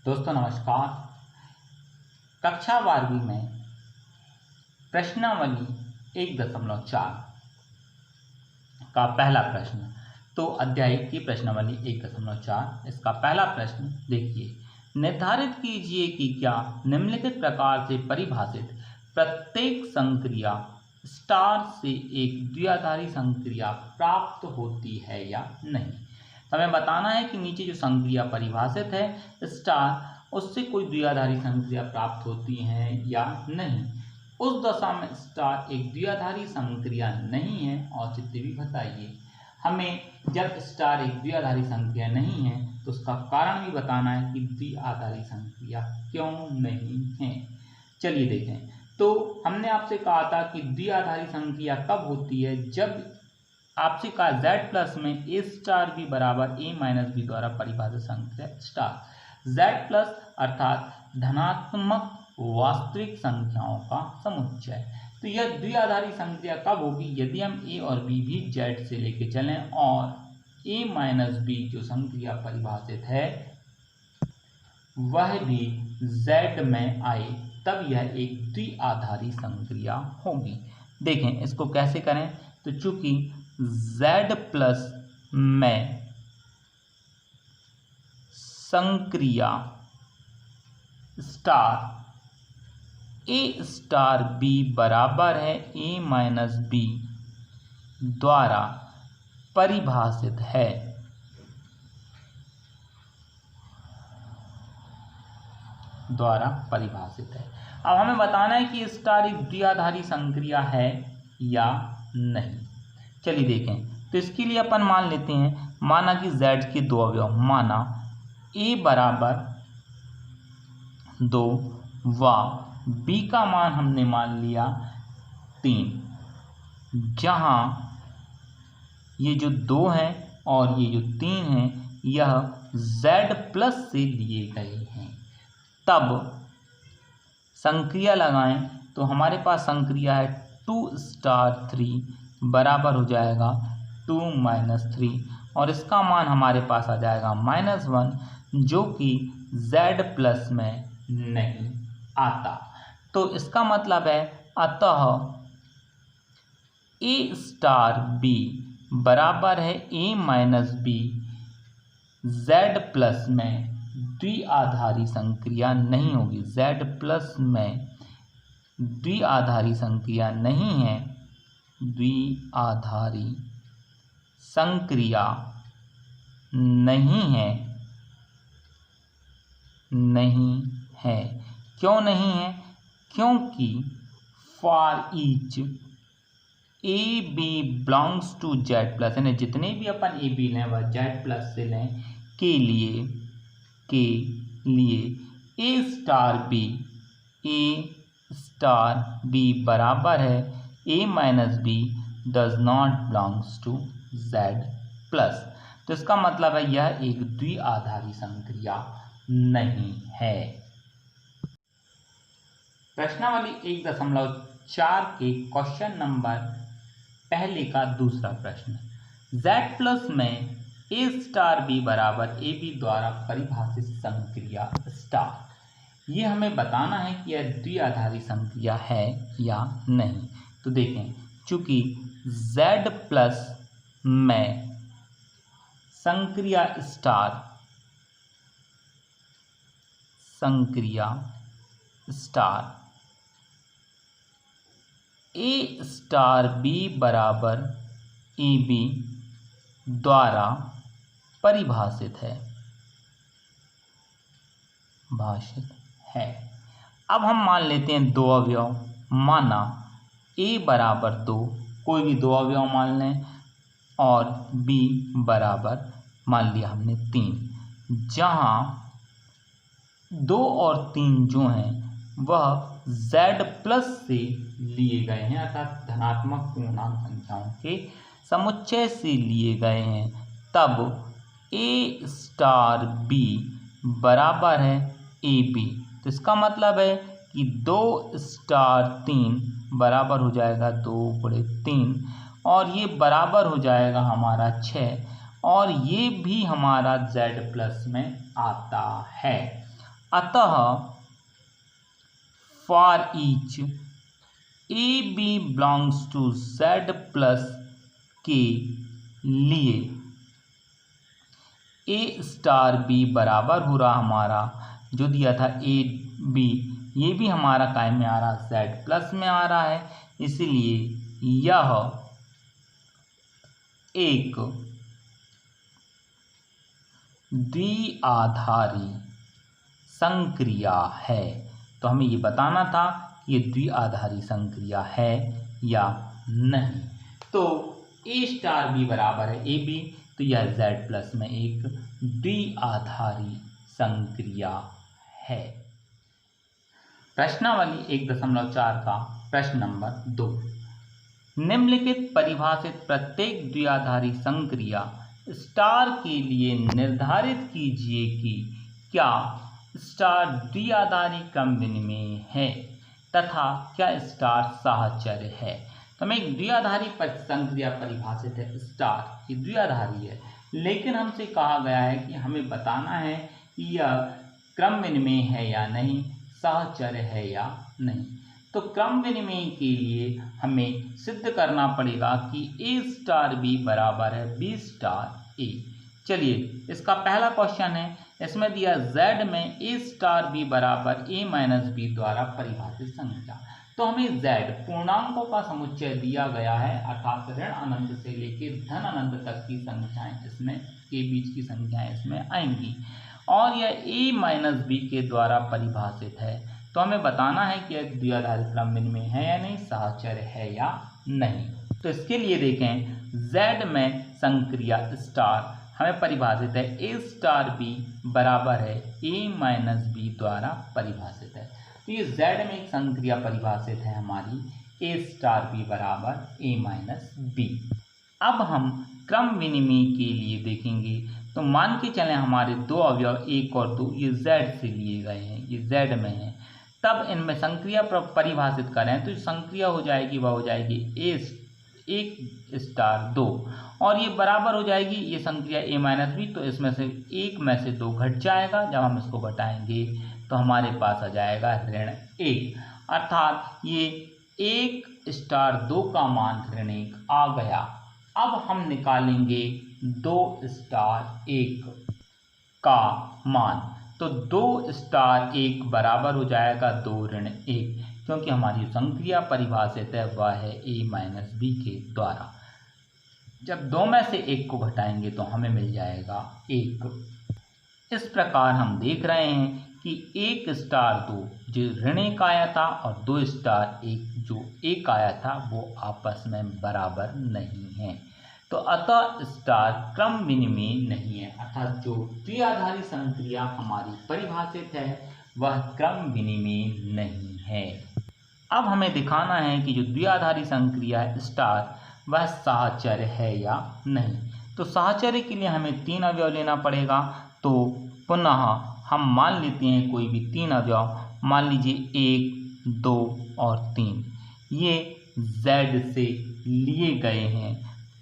दोस्तों नमस्कार। कक्षा 12वीं में प्रश्नावली 1.4 का पहला प्रश्न। तो अध्याय की प्रश्नावली 1.4 इसका पहला प्रश्न देखिए। निर्धारित कीजिए कि क्या निम्नलिखित प्रकार से परिभाषित प्रत्येक संक्रिया स्टार से एक द्विआधारी संक्रिया प्राप्त होती है या नहीं। तो हमें बताना है कि नीचे जो संक्रिया परिभाषित है स्टार, उससे कोई द्विआधारी संक्रिया प्राप्त होती है या नहीं। उस दशा में स्टार एक द्विआधारी संक्रिया नहीं है। औचित्य भी बताइए। हमें जब स्टार एक द्विआधारी संक्रिया नहीं है तो उसका कारण भी बताना है कि द्विआधारी संक्रिया क्यों नहीं है। चलिए देखें। तो हमने आपसे कहा था कि द्विआधारी संक्रिया कब होती है, जब आपसे कहा Z प्लस में A स्टार B बराबर A माइनस B द्वारा परिभाषित संक्रिया स्टार। Z प्लस अर्थात धनात्मक वास्तविक संख्याओं का समुच्चय। तो यह द्विआधारी संक्रिया कब होगी, यदि हम A और B भी Z से लेके चलें और A माइनस B जो संक्रिया परिभाषित है वह भी Z में आए, तब यह एक द्विआधारी संक्रिया होगी। देखें इसको कैसे करें। तो चूंकि Z प्लस में संक्रिया स्टार A स्टार B बराबर है A माइनस B द्वारा परिभाषित है, अब हमें बताना है कि स्टार एक द्विआधारी संक्रिया है या नहीं। चलिए देखें। तो इसके लिए अपन मान लेते हैं, माना कि Z के दो अवयव, माना A बराबर 2 व B का मान हमने मान लिया 3, जहां ये जो 2 हैं और ये जो 3 हैं यह Z प्लस से लिए गए हैं। तब संक्रिया लगाएं तो हमारे पास संक्रिया है 2 स्टार 3 बराबर हो जाएगा 2 माइनस 3 और इसका मान हमारे पास आ जाएगा -1, जो कि Z प्लस में नहीं आता। तो इसका मतलब है अतः A स्टार B बराबर है A minus B Z plus में द्विआधारी संक्रिया नहीं होगी। Z प्लस में द्विआधारी संक्रिया नहीं है, द्विआधारी संक्रिया नहीं है। क्यों नहीं है? क्योंकि for each a b belongs to Z plus, यानी जितने भी अपन ए बी लें वह Z प्लस से लें, के लिए A स्टार B बराबर है A minus B does not belongs to Z plus. तो इसका मतलब है यह एक द्विआधारी संक्रिया नहीं है। प्रश्नावली 1.4 के क्वेश्चन नंबर पहले का दूसरा प्रश्न। Z प्लस में A स्टार B बराबर ए बी द्वारा परिभाषित संक्रिया स्टार, ये हमें बताना है कि यह द्विआधारी संक्रिया है या नहीं। तो देखें, चूंकि Z प्लस में संक्रिया स्टार A स्टार B बराबर ए बी द्वारा परिभाषित है। अब हम मान लेते हैं दो अवयव, माना A बराबर 2, कोई भी दो अवयव मान लें, और B बराबर मान लिया हमने 3, जहां 2 और 3 जो हैं वह Z प्लस से लिए गए हैं, अर्थात धनात्मक पूर्णांक संख्याओं के समुच्चय से लिए गए हैं। तब A स्टार B बराबर है AB। तो इसका मतलब है कि 2 स्टार 3 बराबर हो जाएगा 2 गुणे 3, और ये बराबर हो जाएगा हमारा 6, और ये भी हमारा Z प्लस में आता है। अतः for each a b belongs to Z plus के लिए ए स्टार बी बराबर हो रहा हमारा जो दिया था ए बी, ये भी हमारा काय में आ रहा जेड प्लस में आ रहा है, इसलिए यह एक द्विआधारी संक्रिया है। तो हमें ये बताना था कि ये द्विआधारी संक्रिया है या नहीं। तो ए स्टार बी बराबर है ए बी, तो यह जेड प्लस में एक द्विआधारी संक्रिया है। प्रश्नावली 1.4 का प्रश्न नंबर 2, निम्नलिखित परिभाषित प्रत्येक द्विआधारी संक्रिया स्टार के लिए निर्धारित कीजिए कि क्या स्टार द्विआधारी क्रम विनिमेय है तथा क्या स्टार साहचर्य है। तो हमें एक द्विआधारी संक्रिया परिभाषित है स्टार, ये द्विआधारी है, लेकिन हमसे कहा गया है कि हमें बताना है कि यह क्रम विनिमेय है या नहीं, साहचर्य है या नहीं। तो क्रम विनिमेय के लिए हमें सिद्ध करना पड़ेगा कि ए स्टार बी बराबर है बी स्टार ए। चलिए इसका पहला क्वेश्चन है, इसमें दिया जेड में ए स्टार बी बराबर ए माइनस बी द्वारा परिभाषित संख्या। तो हमें जेड पूर्णांकों का समुच्चय दिया गया है, अर्थात ऋण अनंत से लेकर धन अनंत तक की संख्याएं इसमें के बीच की संख्याएं इसमें आएंगी और यह ए माइनस बी के द्वारा परिभाषित है। तो हमें बताना है कि यह द्विआधारी क्रम विनिमेय है या नहीं, साहचर्य है या नहीं। तो इसके लिए देखें जेड में संक्रिया स्टार हमें परिभाषित है ए स्टार बी बराबर है ए माइनस बी द्वारा परिभाषित है। तो ये जेड में एक संक्रिया परिभाषित है हमारी ए स्टार बी बराबर ए माइनस बी। अब हम क्रम विनिमय के लिए देखेंगे, तो मान के चलें हमारे दो अवयव 1 और 2 ये जेड से लिए गए हैं, ये जेड में है, तब इनमें संक्रिया परिभाषित करें तो संक्रिया हो जाएगी वह हो जाएगी ए 1 स्टार 2 और ये बराबर हो जाएगी ये संक्रिया ए माइनस बी। तो इसमें से एक में से 2 घट जाएगा, जब हम इसको घटाएंगे तो हमारे पास आ जाएगा ऋण 1, अर्थात ये 1 स्टार 2 का मान ऋण 1 आ गया। अब हम निकालेंगे 2 स्टार 1 का मान, तो 2 स्टार 1 बराबर हो जाएगा 2 ऋण 1, क्योंकि हमारी संक्रिया परिभाषित है वह है ए माइनस बी के द्वारा। जब 2 में से 1 को घटाएंगे तो हमें मिल जाएगा 1। इस प्रकार हम देख रहे हैं कि 1 स्टार 2 जो ऋण 1 आया था और 2 स्टार 1 जो 1 आया था वो आपस में बराबर नहीं है। तो अतः स्टार क्रम विनिमेय नहीं है, अर्थात जो द्विआधारी संक्रिया हमारी परिभाषित है वह क्रम विनिमेय नहीं है। अब हमें दिखाना है कि जो द्विआधारी संक्रिया है स्टार वह साहचर्य है या नहीं। तो साहचर्य के लिए हमें 3 अवयव लेना पड़ेगा। तो पुनः हम मान लेते हैं कोई भी 3 अवयव, मान लीजिए 1, 2 और 3, ये Z से लिए गए हैं।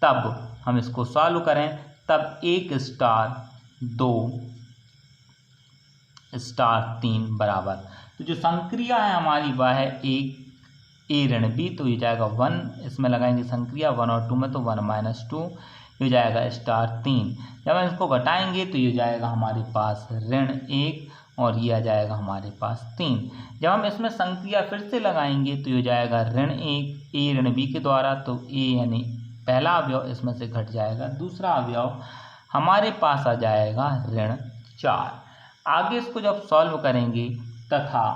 तब हम इसको सॉल्व करें, तब 1 स्टार 2 स्टार 3 बराबर, तो जो संक्रिया है हमारी वह है 1 ए ऋण बी, तो ये जाएगा 1, इसमें लगाएंगे संक्रिया 1 और 2 में, तो 1 माइनस 2 ये जाएगा स्टार 3। जब हम इसको घटाएंगे तो ये जाएगा हमारे पास ऋण 1 और ये आ जाएगा हमारे पास 3। जब हम इसमें संक्रिया फिर से लगाएंगे तो ये जाएगा ऋण 1 ए ऋण बी के द्वारा, तो ए यानी पहला अवयव इसमें से घट जाएगा, दूसरा अवयव हमारे पास आ जाएगा ऋण 4। आगे इसको जब सॉल्व करेंगे तथा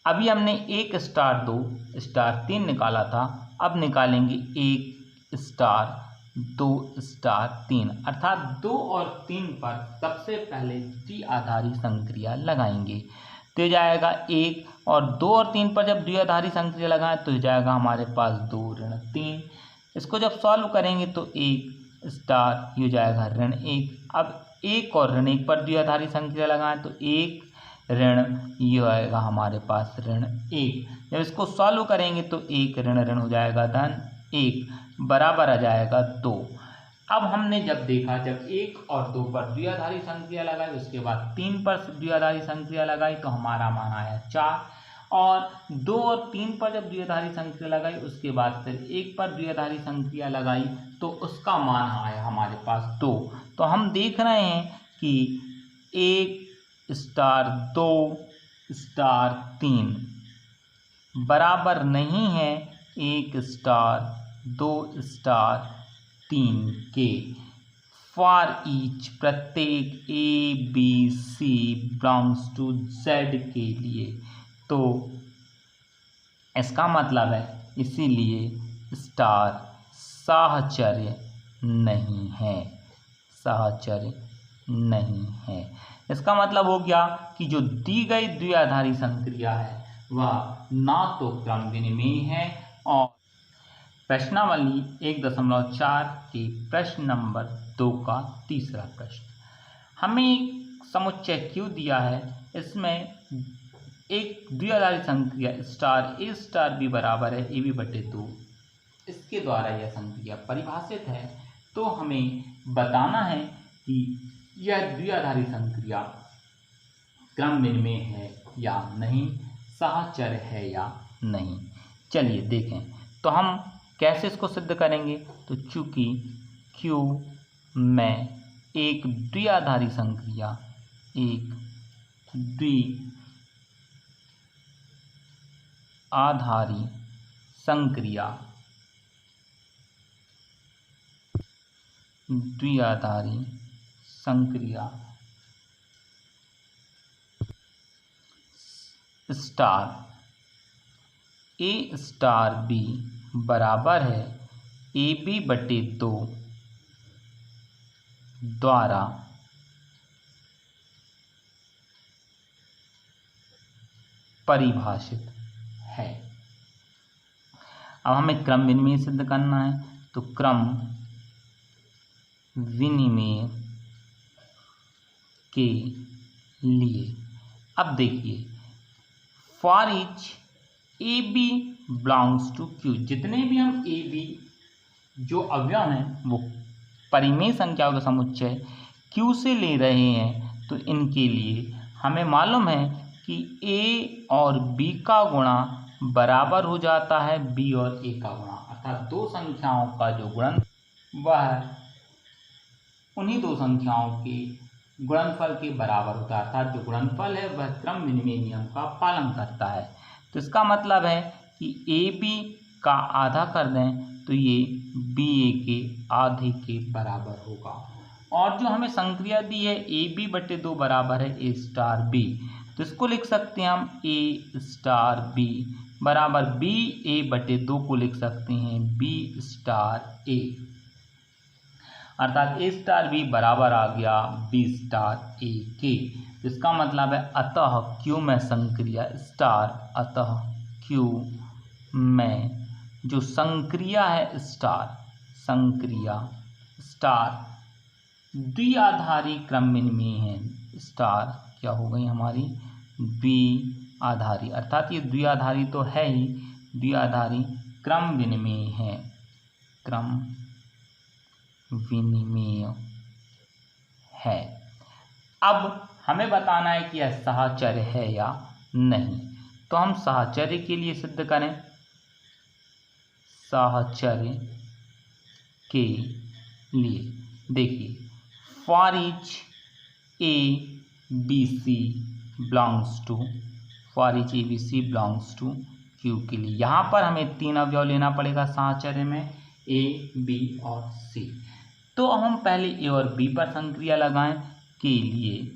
अभी हमने 1 स्टार 2 स्टार 3 निकाला था, अब निकालेंगे 1 स्टार 2 स्टार 3, अर्थात 2 और 3 पर सबसे पहले द्विआधारी संक्रिया लगाएंगे तो ये जाएगा 1, और 2 और 3 पर जब द्विआधारी संक्रिया लगाएं तो ये जाएगा हमारे पास 2 ऋण 3। इसको जब सॉल्व करेंगे तो 1 स्टार ये जाएगा ऋण 1। अब 1 और ऋण 1 पर द्विआधारी संक्रिया लगाएं तो 1 ऋण ये आएगा हमारे पास ऋण 1। जब इसको सॉल्व करेंगे तो 1 ऋण ऋण हो जाएगा धन 1 बराबर आ जाएगा 2। अब हमने जब देखा, जब 1 और 2 पर द्विआधारी संक्रिया लगाई, उसके बाद 3 पर द्विआधारी संक्रिया लगाई तो हमारा मान आया 4, और 2 और 3 पर जब द्विआधारी संक्रिया लगाई उसके बाद फिर 1 पर द्विआधारी संक्रिया लगाई तो उसका मान आया हमारे पास 2। तो हम देख रहे हैं कि 1 स्टार 2 स्टार 3 बराबर नहीं है 1 स्टार 2 स्टार 3 के। फॉर ईच, प्रत्येक a b c belongs to Z के लिए। तो इसका मतलब है, इसीलिए स्टार साहचर्य नहीं है, साहचर्य नहीं है। इसका मतलब हो गया कि जो दी गई द्विआधारी संक्रिया है वह ना तो क्रम विनिमेय है। और प्रश्नावली 1.4 के प्रश्न नंबर 2 का तीसरा प्रश्न, हमें समुच्चय क्यों दिया है, इसमें एक द्विआधारी संक्रिया स्टार ए स्टार बी बराबर है ए बी बटे 2, इसके द्वारा यह संक्रिया परिभाषित है। तो हमें बताना है कि यह द्विआधारी संक्रिया क्रम विनिमेय है या नहीं, साहचर्य है या नहीं। चलिए देखें, तो हम कैसे इसको सिद्ध करेंगे। तो चूंकि Q में एक द्विआधारी संक्रिया, एक द्विआधारी संक्रिया, द्विआधारी संक्रिया स्टार ए स्टार बी बराबर है ए बी बटे 2 द्वारा परिभाषित है। अब हमें क्रम विनिमेय सिद्ध करना है, तो क्रम विनिमेय के लिए अब देखिए, for each a b belongs to Q, जितने भी हम ए बी जो अवयव हैं वो परिमेय संख्याओं का समुच्चय क्यू से ले रहे हैं, तो इनके लिए हमें मालूम है कि ए और बी का गुणा बराबर हो जाता है बी और ए का गुणा, अर्थात दो संख्याओं का जो गुणन वह उन्हीं दो संख्याओं के गुणनफल के बराबर होता है, अर्थात जो गुणनफल है वह क्रम विनिमय नियम का पालन करता है। तो इसका मतलब है कि ए बी का आधा कर दें तो ये बी ए के आधे के बराबर होगा। और जो हमें संक्रिया दी है ए बी बटे 2 बराबर है ए स्टार बी, तो इसको लिख सकते हैं हम ए स्टार बी बराबर बी ए बटे 2 को लिख सकते हैं बी स्टार ए, अर्थात ए स्टार बी बराबर आ गया बी स्टार ए के। इसका मतलब है अतः क्यू में संक्रिया स्टार, अतः क्यू में जो संक्रिया है स्टार, संक्रिया स्टार द्विआधारी क्रम विनिमेय है। स्टार क्या हो गई हमारी द्विआधारी, अर्थात ये द्विआधारी तो है ही, द्विआधारी क्रम विनिमेय है, क्रम विनिमेय है। अब हमें बताना है कि यह साहचर्य है या नहीं, तो हम साहचर्य के लिए सिद्ध करें। साहचर्य के लिए देखिए, for each a b c belongs to, for each a b c belongs to Q के लिए यहाँ पर हमें 3 अवयव लेना पड़ेगा साहचर्य में, ए बी और सी। तो हम पहले ए और बी पर संक्रिया लगाएं के लिए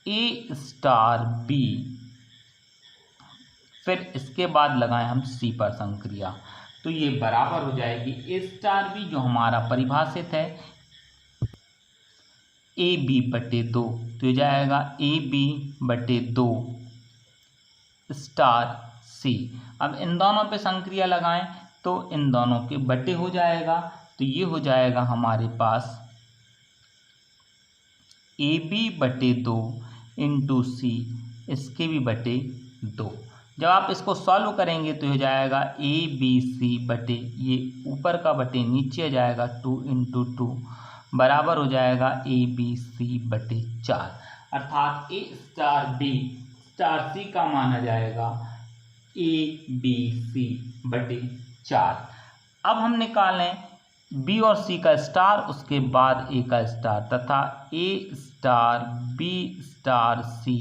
ए स्टार बी, फिर इसके बाद लगाएं हम सी पर संक्रिया, तो ये बराबर हो जाएगी ए स्टार बी जो हमारा परिभाषित है ए बी बटे 2, तो ये जाएगा ए बी बटे 2 स्टार सी। अब इन दोनों पे संक्रिया लगाएं तो इन दोनों के बटे हो जाएगा, तो ये हो जाएगा हमारे पास ए बी बटे 2 इंटू सी, इसके भी बटे 2। जब आप इसको सॉल्व करेंगे तो हो जाएगा ए बी सी बटे ये ऊपर का बटे नीचे जाएगा 2 इंटू 2 बराबर हो जाएगा ए बी सी बटे 4, अर्थात ए स्टार बी स्टार सी का माना जाएगा ए बी सी बटे 4। अब हम निकालें बी और सी का स्टार, उसके बाद ए का स्टार, तथा ए स्टार बी स्टार सी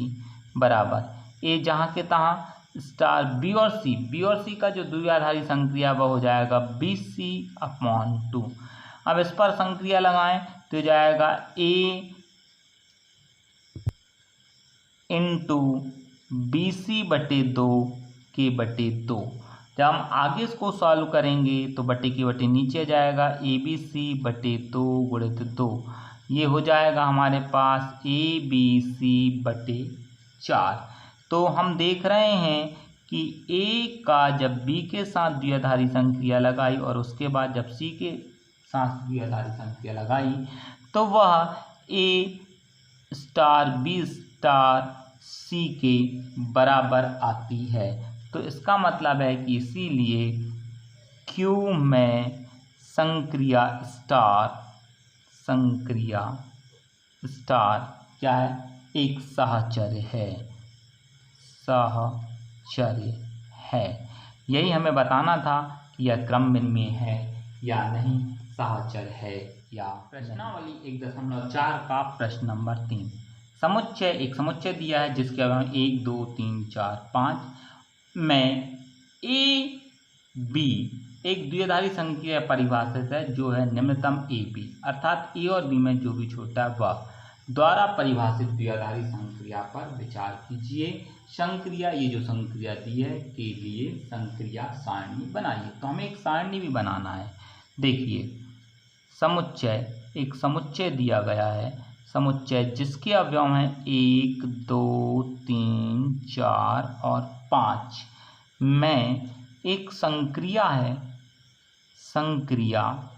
बराबर ए जहाँ के तहाँ स्टार बी और सी का जो द्विआधारी संक्रिया वह हो जाएगा बी सी अपॉन 2। अब इस पर संक्रिया लगाएं तो जाएगा ए इंटू बी सी बटे 2 के बटे 2। जब हम आगे इसको सॉल्व करेंगे तो बटे के बटे नीचे जाएगा ए बी सी बटे 2 गुणित 2, ये हो जाएगा हमारे पास ए बी सी बटे 4। तो हम देख रहे हैं कि ए का जब बी के साथ द्विआधारी संक्रिया लगाई और उसके बाद जब सी के साथ द्विआधारी संक्रिया लगाई तो वह ए स्टार बी स्टार सी के बराबर आती है। तो इसका मतलब है कि इसीलिए क्यू में संक्रिया स्टार क्या है, एक सहचर्य है। यही हमें बताना था कि यह क्रम विनिमय है या नहीं, सहचर्य है या। प्रश्नावली 1.4 का प्रश्न नंबर 3। समुच्चय, एक समुच्चय दिया है जिसके अवयव 1 2 3 4 5 में ए बी एक द्विआधारी संक्रिया परिभाषित है जो है निम्नतम ए बी, अर्थात ए और बी में जो भी छोटा है वह द्वारा परिभाषित द्विआधारी संक्रिया पर विचार कीजिए। संक्रिया, ये जो संक्रिया दी है के लिए संक्रिया सारणी बनाइए। तो हमें एक सारणी भी बनाना है। देखिए समुच्चय, एक समुच्चय दिया गया है, समुच्चय जिसके अवयव हैं 1 2 3 4 और 5 में एक संक्रिया है, संक्रिया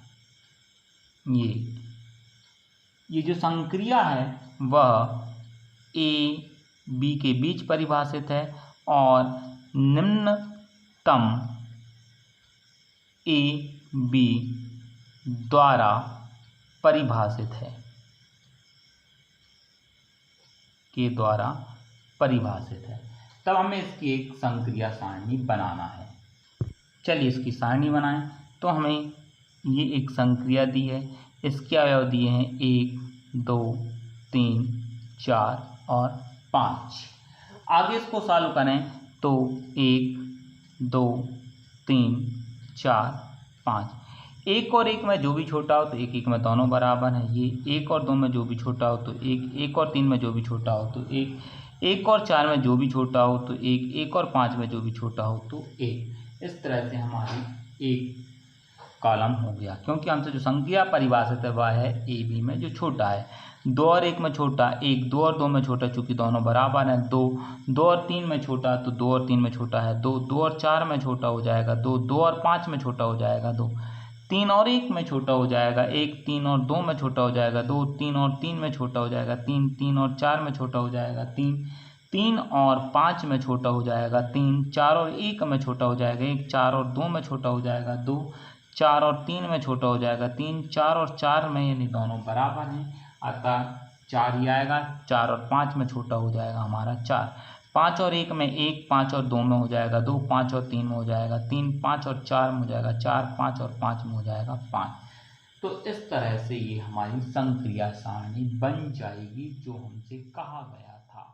ये जो संक्रिया है वह ए बी के बीच परिभाषित है और निम्नतम ए बी द्वारा परिभाषित है, के द्वारा परिभाषित है। तब हमें इसकी एक संक्रिया सारणी बनाना है। चलिए इसकी सारणी बनाएं। तो हमें ये एक संक्रिया दी है, इसके अवयव दिए हैं 1 2 3 4 और 5। आगे इसको सॉल्व करें तो 1 2 3 4 5, 1 और 1 में जो भी छोटा हो तो 1 1 में दोनों बराबर हैं। ये 1 और 2 में जो भी छोटा हो तो 1, 1 और 3 में जो भी छोटा हो तो 1, 1 और 4 में जो भी छोटा हो तो 1, 1 और 5 में जो भी छोटा हो तो 1। इस तरह से हमारी एक कॉलम हो गया, क्योंकि हमसे जो संक्रिया परिभाषित है वह है ए बी में जो छोटा है। 2 और 1 में छोटा, 1 2 और 2 में छोटा, चूँकि दोनों बराबर हैं। 2 और 3 में छोटा तो 2 और 3 में छोटा है। 2 और 4 में छोटा हो जाएगा 2 और 5 में छोटा हो जाएगा 2, 3 और 1 में छोटा हो जाएगा 1, 3 और 2 में छोटा हो जाएगा 2, 3 और 3 में छोटा हो जाएगा 3, 3 और 4 में छोटा हो जाएगा 3, 3 और 5 में छोटा हो जाएगा 3, 4 और 1 में छोटा हो जाएगा 1, 4 और 2 में छोटा हो जाएगा 2, 4 और 3 में छोटा हो जाएगा 3, 4 और 4 में, यानी दोनों बराबर हैं, अतः 4 ही आएगा। 4 और 5 में छोटा हो जाएगा हमारा 4, 5 और 1 में 1, 5 और 2 में हो जाएगा 2, 5 और 3 में हो जाएगा 3, 5 और 4 में हो जाएगा 4, 5 और 5 में हो जाएगा 5। तो इस तरह से ये हमारी संक्रिया सारणी बन जाएगी जो हमसे कहा गया था।